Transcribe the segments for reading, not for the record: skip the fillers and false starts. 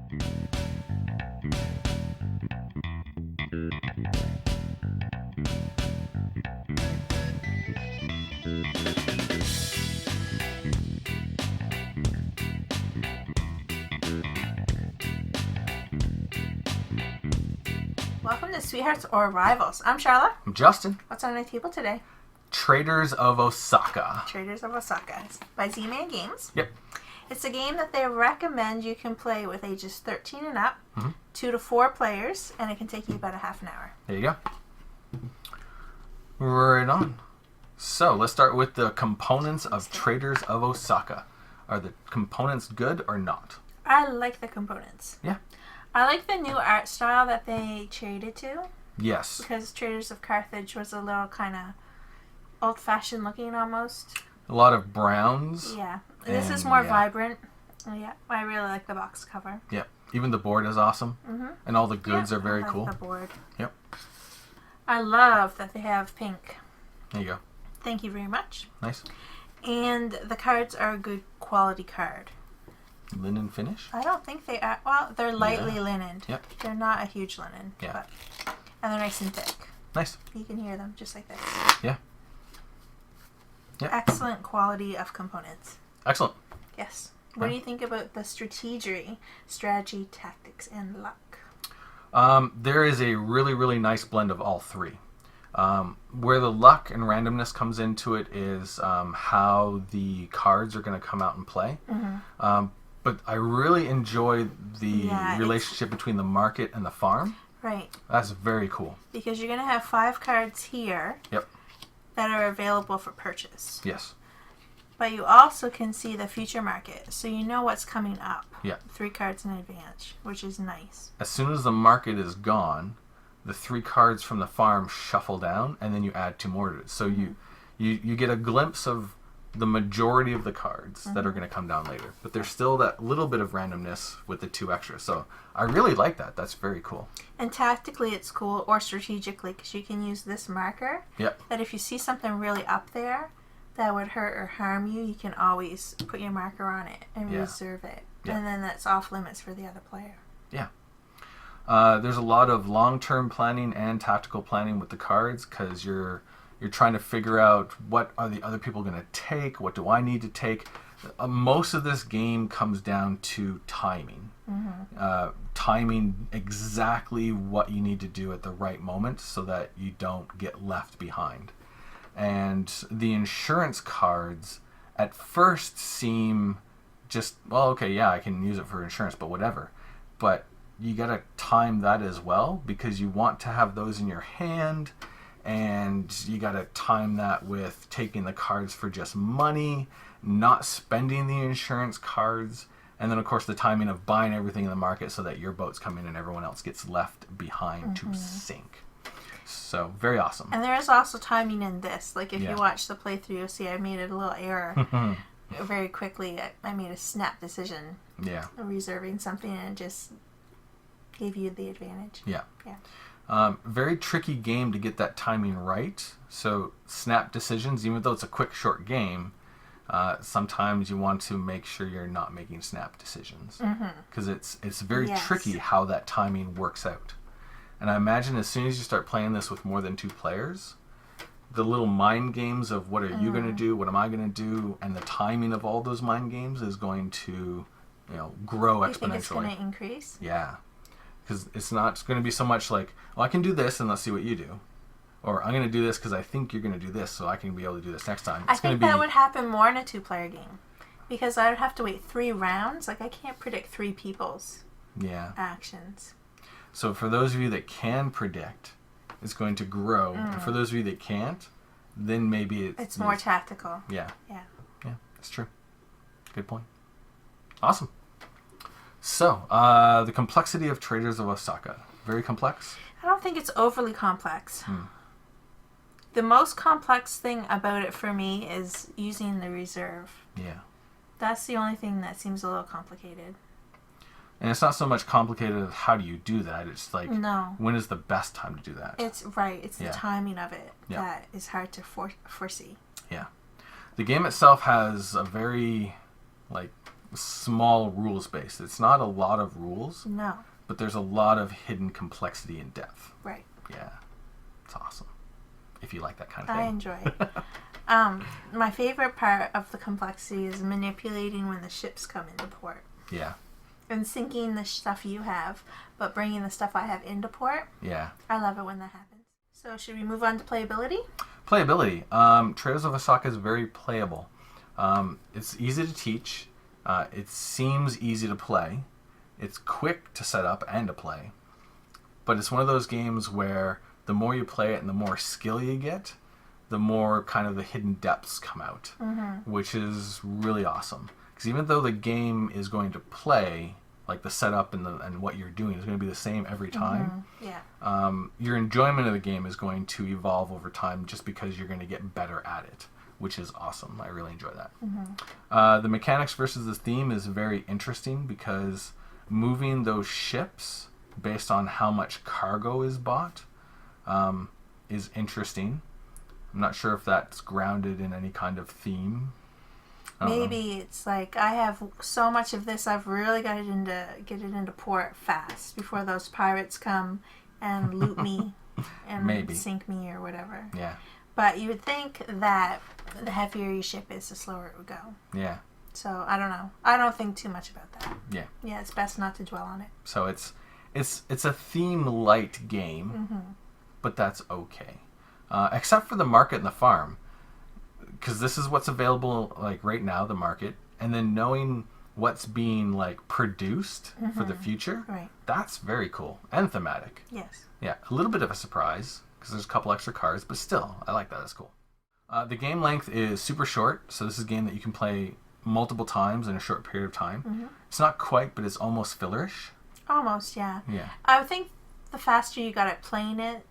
Welcome to Sweethearts or Rivals. I'm Charlotte. I'm Justin. What's on our table today? Traders of Osaka. Traders of Osaka. It's by Z-Man Games. Yep. It's a game that they recommend you can play with ages 13 and up, 2 to 4 players, and it can take you about a half an hour. There you go. Right on. So let's start with the components of Traders of Osaka. Are the components good or not? I like the components. Yeah. I like the new art style that they traded to. Yes. Because Traders of Carthage was a little kind of old-fashioned looking almost. A lot of browns. Yeah. This is more vibrant. Yeah. I really like the box cover. Yep. Even the board is awesome. And all the goods are very cool. I like the board. Yep. I love that they have pink. There you go. Thank you very much. Nice. And the cards are a good quality card. Linen finish? I don't think they are. Well, they're lightly linened. Yep. They're not a huge linen. Yeah. But, and they're nice and thick. Nice. You can hear them just like this. Yeah. Yep. Excellent quality of components. Excellent. Yes. What do you think about the strategy, tactics, and luck? There is a really, really nice blend of all three. Where the luck and randomness comes into it is how the cards are going to come out and play. But I really enjoy the relationship between the market and the farm. Right. That's very cool. Because you're going to have 5 cards here that are available for purchase. Yes. But you also can see the future market, so you know what's coming up. Yeah. 3 cards in advance, which is nice. As soon as the market is gone, the 3 cards from the farm shuffle down, and then you add 2 more to it. So you get a glimpse of the majority of the cards that are going to come down later. But there's still that little bit of randomness with the 2 extras. So I really like that. That's very cool. And tactically it's cool, or strategically, because you can use this marker. Yep. That if you see something really up there that would hurt or harm you, you can always put your marker on it and reserve it. Yeah. And then that's off limits for the other player. Yeah. There's a lot of long-term planning and tactical planning with the cards, because you're trying to figure out what are the other people going to take, what do I need to take. Most of this game comes down to timing. Timing exactly what you need to do at the right moment so that you don't get left behind. And the insurance cards at first seem just, well, okay, yeah, I can use it for insurance, but whatever. But you got to time that as well, because you want to have those in your hand, and you got to time that with taking the cards for just money, not spending the insurance cards, and then of course the timing of buying everything in the market so that your boats come in and everyone else gets left behind to sink. So very awesome. And there is also timing in this. Like if you watch the playthrough, you'll see I made a little error very quickly. I made a snap decision. Yeah. Reserving something, and it just gave you the advantage. Yeah. Yeah. Very tricky game to get that timing right. So snap decisions, even though it's a quick, short game, sometimes you want to make sure you're not making snap decisions, because it's very tricky how that timing works out. And I imagine as soon as you start playing this with more than 2 players, the little mind games of what are you going to do, what am I going to do, and the timing of all those mind games is going to, grow exponentially. You think it's going to increase? Yeah. Because it's not going to be so much like, well, I can do this and let's see what you do. Or I'm going to do this because I think you're going to do this, so I can be able to do this next time. I think that would happen more in a 2-player game. Because I would have to wait 3 rounds. Like, I can't predict 3 people's actions. So for those of you that can predict, it's going to grow. And for those of you that can't, then maybe it's more tactical. Yeah. Yeah, that's true. Good point. Awesome. So, the complexity of Traders of Osaka. Very complex? I don't think it's overly complex. The most complex thing about it for me is using the reserve. Yeah. That's the only thing that seems a little complicated. And it's not so much complicated of how do you do that. It's like, when is the best time to do that? It's right. It's the timing of it that is hard to foresee. Yeah. The game itself has a very, small rules based. It's not a lot of rules. No. But there's a lot of hidden complexity and depth. Right. Yeah. It's awesome. If you like that kind of thing. I enjoy it. My favorite part of the complexity is manipulating when the ships come into port. Yeah. And sinking the stuff you have, but bringing the stuff I have into port. Yeah. I love it when that happens. So should we move on to playability? Playability. Trails of Osaka is very playable. It's easy to teach. It seems easy to play. It's quick to set up and to play. But it's one of those games where the more you play it and the more skill you get, the more kind of the hidden depths come out, which is really awesome. Because even though the game is going to play, like the setup and what you're doing is going to be the same every time, your enjoyment of the game is going to evolve over time just because you're going to get better at it, which is awesome. I really enjoy that. The mechanics versus the theme is very interesting because moving those ships based on how much cargo is bought is interesting. I'm not sure if that's grounded in any kind of theme. Maybe it's like I have so much of this, I've really got it get it into port fast before those pirates come and loot me and sink me or whatever. Yeah. But you would think that the heavier your ship is, the slower it would go. Yeah. So I don't know. I don't think too much about that. Yeah. Yeah, it's best not to dwell on it. So it's a theme light game, but that's okay. Except for the market and the farm. Because this is what's available like right now, the market, and then knowing what's being like produced for the future, that's very cool and thematic. Yes. Yeah, a little bit of a surprise because there's a couple extra cards, but still, I like that. That's cool. The game length is super short, so this is a game that you can play multiple times in a short period of time. It's not quite, but it's almost fillerish. Almost, yeah. Yeah. I would think the faster you got at playing it,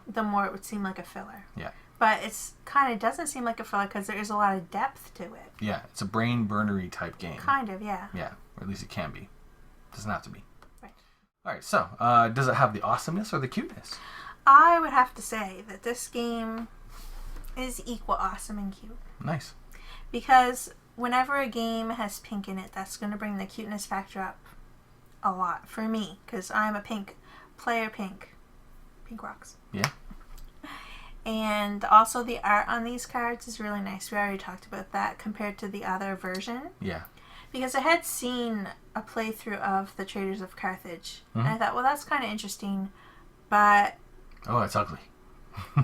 the more it would seem like a filler. Yeah. But it's kind of doesn't seem like a filler because there is a lot of depth to it. Yeah, it's a brain burnery type game. Kind of, yeah. Yeah, or at least it can be. Doesn't have to be. Right. All right, so does it have the awesomeness or the cuteness? I would have to say that this game is equal awesome and cute. Nice. Because whenever a game has pink in it, that's going to bring the cuteness factor up a lot for me. Because I'm a pink player. Pink rocks. Yeah. And also the art on these cards is really nice. We already talked about that compared to the other version. Yeah. Because I had seen a playthrough of the Traders of Carthage. And I thought, well, that's kind of interesting. But... oh, it's ugly.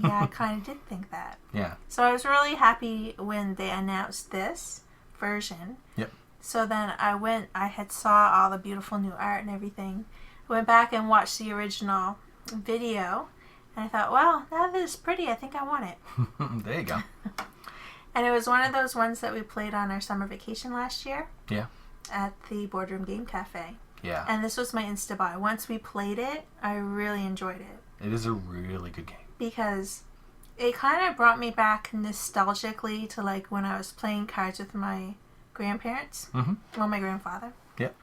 yeah, I kind of did think that. Yeah. So I was really happy when they announced this version. Yep. So then I had saw all the beautiful new art and everything. I went back and watched the original video. And I thought, well, now that it's pretty, I think I want it. There you go. And it was one of those ones that we played on our summer vacation last year. Yeah. At the Boardroom Game Cafe. Yeah. And this was my Insta-buy. Once we played it, I really enjoyed it. It is a really good game. Because it kind of brought me back nostalgically to like when I was playing cards with my grandparents. Well, my grandfather. Yep.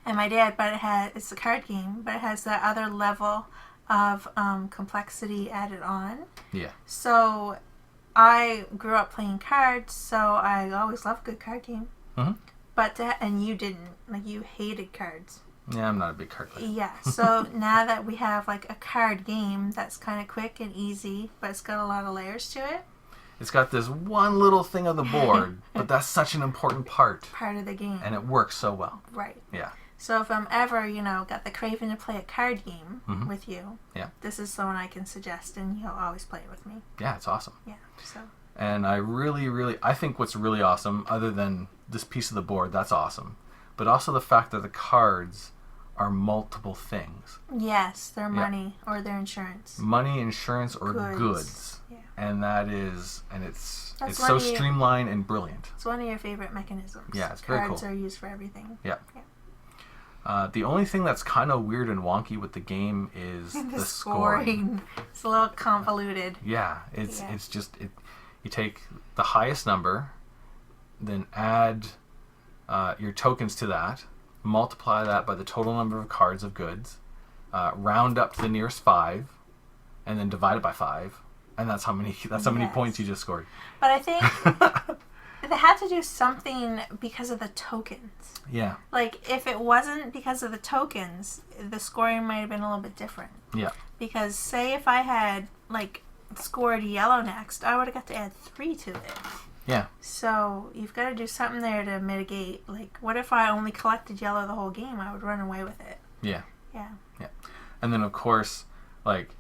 And my dad, but it's a card game, but it has that other level of complexity added on. Yeah. So I grew up playing cards, so I always loved a good card game. But and you didn't. Like, you hated cards. Yeah, I'm not a big card player. Yeah, so now that we have like a card game that's kind of quick and easy, but it's got a lot of layers to it. It's got this one little thing on the board, but that's such an important part of the game. And it works so well. Right. Yeah. So if I'm ever, got the craving to play a card game with you, this is the one I can suggest, and you'll always play it with me. Yeah, it's awesome. Yeah, so. And I think what's really awesome, other than this piece of the board, that's awesome, but also the fact that the cards are multiple things. Yes, they're money or they're insurance. Money, insurance, or goods. Yeah. And it's so streamlined and brilliant. It's one of your favorite mechanisms. Yeah, it's very cool. Cards are used for everything. Yeah. The only thing that's kind of weird and wonky with the game is the scoring. It's a little convoluted. Yeah, it's just you take the highest number, then add your tokens to that, multiply that by the total number of cards of goods, round up to the nearest 5, and then divide it by 5, and that's how many points you just scored. But I think They had to do something because of the tokens. Yeah. Like, if it wasn't because of the tokens, the scoring might have been a little bit different. Yeah. Because, say if I had, like, scored yellow next, I would have got to add 3 to it. Yeah. So, you've got to do something there to mitigate. Like, what if I only collected yellow the whole game? I would run away with it. Yeah. Yeah. Yeah. And then, of course, like,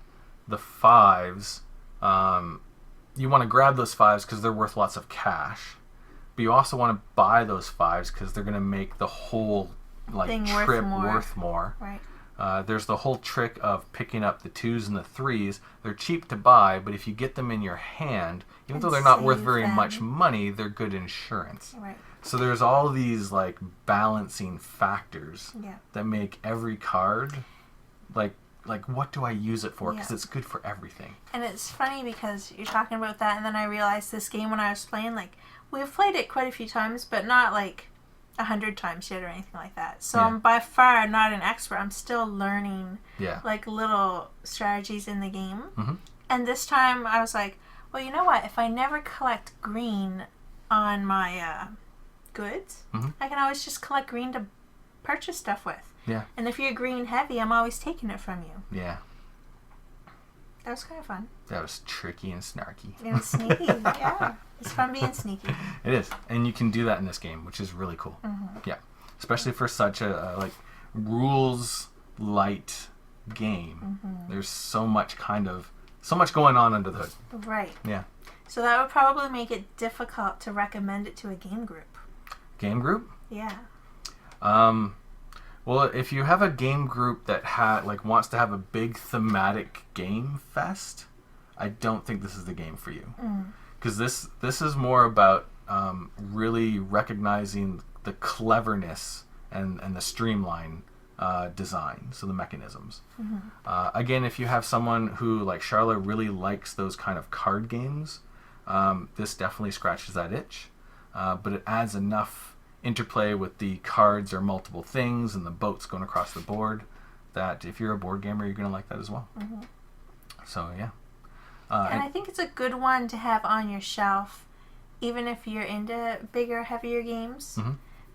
the 5s, you want to grab those 5s because they're worth lots of cash. But you also want to buy those 5s because they're going to make the whole like trip worth more. Right. There's the whole trick of picking up the 2s and the 3s. They're cheap to buy, but if you get them in your hand, even though they're not worth very much money, they're good insurance. Right. So there's all these like balancing factors that make every card like what do I use it for? Because it's good for everything. And it's funny because you're talking about that, and then I realized this game when I was playing, like, we've played it quite a few times, but not like 100 times yet or anything like that. So I'm by far not an expert. I'm still learning like little strategies in the game. Mm-hmm. And this time I was like, well, you know what? If I never collect green on my goods, I can always just collect green to purchase stuff with. Yeah. And if you're green heavy, I'm always taking it from you. Yeah. That was kind of fun. That was tricky and snarky. And sneaky, yeah. It's fun being sneaky. It is. And you can do that in this game, which is really cool. Mm-hmm. Yeah. Especially for such a like rules light game. Mm-hmm. There's so much going on under the hood. Right. Yeah. So that would probably make it difficult to recommend it to a game group. Game group? Yeah. Well, if you have a game group that wants to have a big thematic game fest, I don't think this is the game for you. Because this is more about really recognizing the cleverness and the streamline design, so the mechanisms. Mm-hmm. Again, if you have someone who, like Charlotte, really likes those kind of card games, this definitely scratches that itch. But it adds enough interplay with the cards or multiple things and the boats going across the board that if you're a board gamer, you're going to like that as well. Mm-hmm. So, yeah. And I think it's a good one to have on your shelf, even if you're into bigger, heavier games,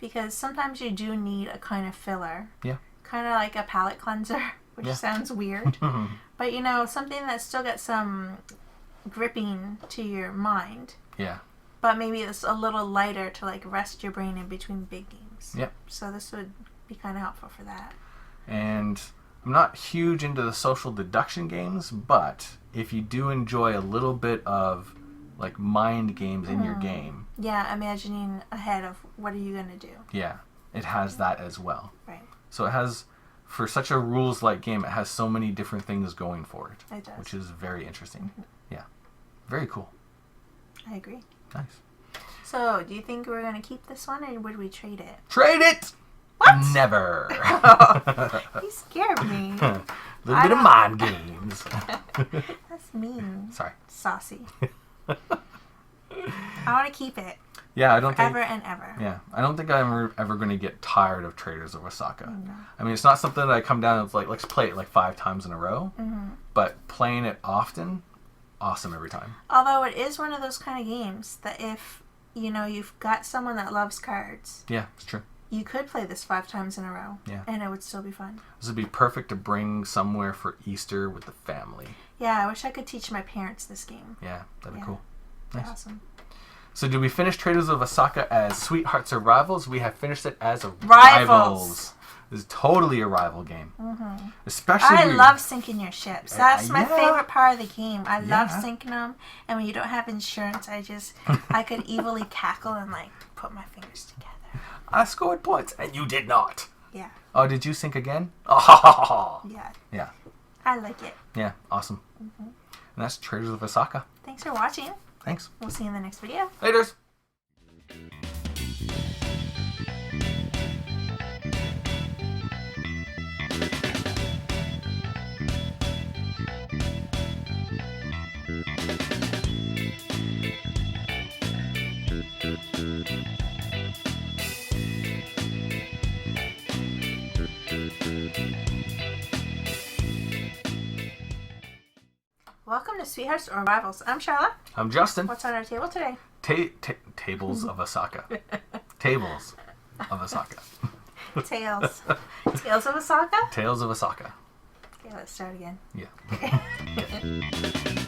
because sometimes you do need a kind of filler. Yeah. Kind of like a palate cleanser, which sounds weird. But, you know, something that's still got some gripping to your mind. Yeah. But maybe it's a little lighter to like rest your brain in between big games. Yep. So this would be kind of helpful for that. And I'm not huge into the social deduction games, but if you do enjoy a little bit of like mind games in your game. Yeah, imagining ahead of what are you going to do. Yeah, it has that as well. Right. So it has, for such a rules-like game, it has so many different things going for it. It does. Which is very interesting. Yeah. Very cool. I agree. Nice. So, do you think we're going to keep this one, or would we trade it? Trade it! What? Never. You scared me. A little bit of mind games. That's mean. Sorry. Saucy. I want to keep it. Yeah, I don't think... Ever and ever. Yeah, I don't think I'm ever going to get tired of Traders of Osaka. No. I mean, it's not something that I come down and it's like, let's play it like 5 times in a row. Mm-hmm. But playing it often... awesome every time. Although it is one of those kind of games that if, you know, you've got someone that loves cards. Yeah, it's true. You could play this 5 times in a row. Yeah. And it would still be fun. This would be perfect to bring somewhere for Easter with the family. Yeah, I wish I could teach my parents this game. Yeah, that'd be cool. Nice. Awesome. So did we finish Traders of Osaka as Sweethearts or Rivals? We have finished it as Rivals. This is totally a rival game. Mm-hmm. Especially I love sinking your ships. That's my favorite part of the game. I love sinking them. And when you don't have insurance, I could evilly cackle and like put my fingers together. I scored points and you did not. Yeah. Oh, did you sink again? Oh. Yeah. Yeah. I like it. Yeah, awesome. Mm-hmm. And that's Traders of Osaka. Thanks for watching. Thanks. We'll see you in the next video. Laters. Welcome to Sweethearts or Rivals. I'm Charlotte. I'm Justin. What's on our table today? Tables of Osaka. Tables of Osaka. Tales. Tales of Osaka? Tales of Osaka. Okay, let's start again. Yeah.